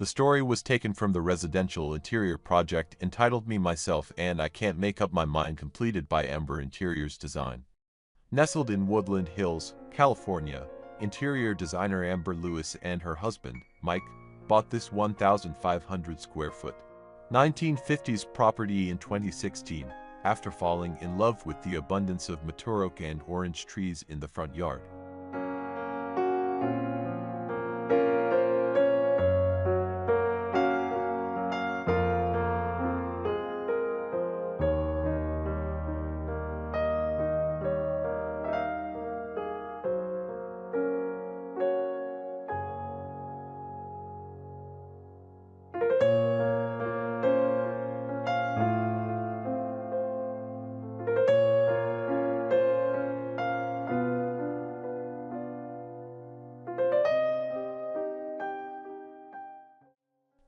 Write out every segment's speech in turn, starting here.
The story was taken from the residential interior project entitled Me, Myself, and I Can't Make Up My Mind, completed by Amber Interiors Design. Nestled in Woodland Hills, California, interior designer Amber Lewis and her husband, Mike, bought this 1,500 square foot 1950s property in 2016 after falling in love with the abundance of mature oak and orange trees in the front yard.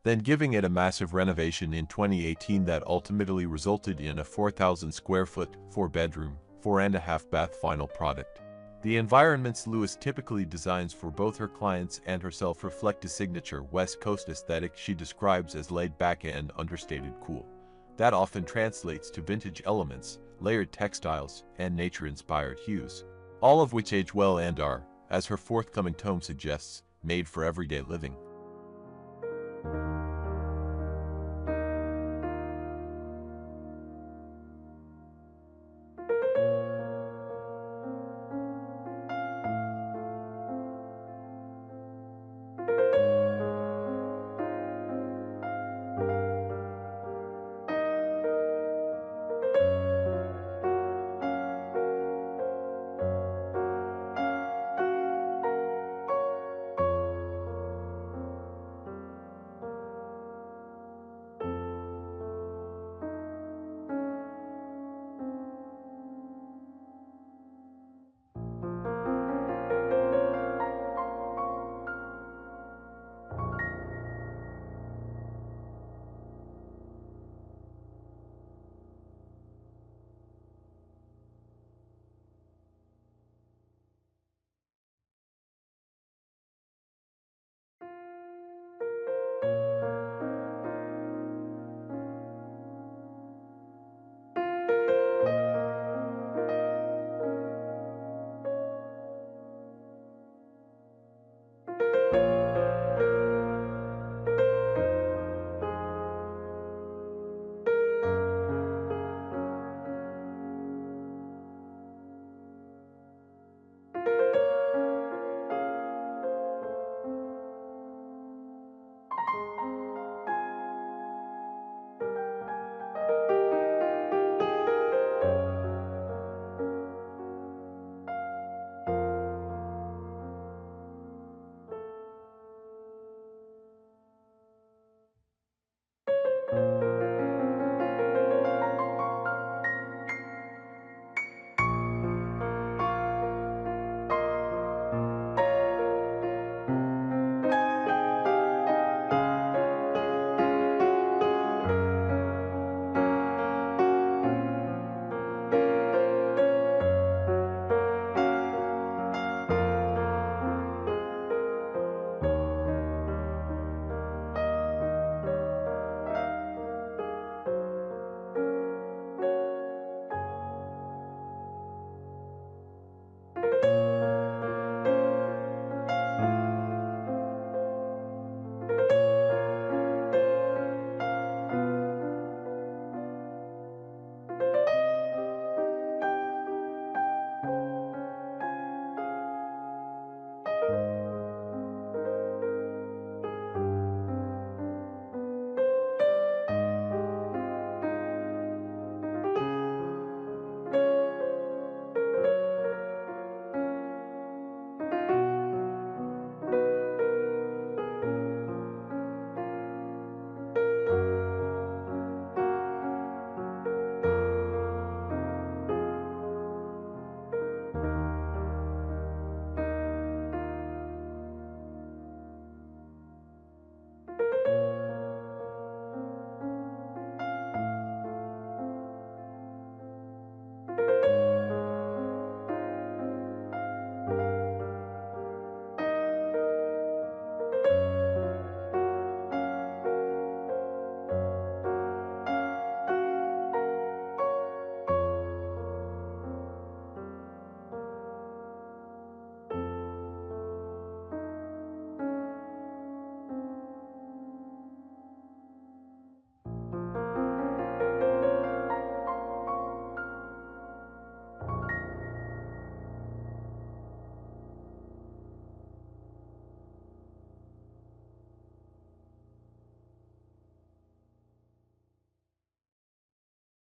Then giving it a massive renovation in 2018 that ultimately resulted in a 4,000 square foot, 4-bedroom, 4.5-bath final product. The environments Lewis typically designs for both her clients and herself reflect a signature West Coast aesthetic she describes as laid back and understated cool. That often translates to vintage elements, layered textiles, and nature-inspired hues, all of which age well and are, as her forthcoming tome suggests, made for everyday living.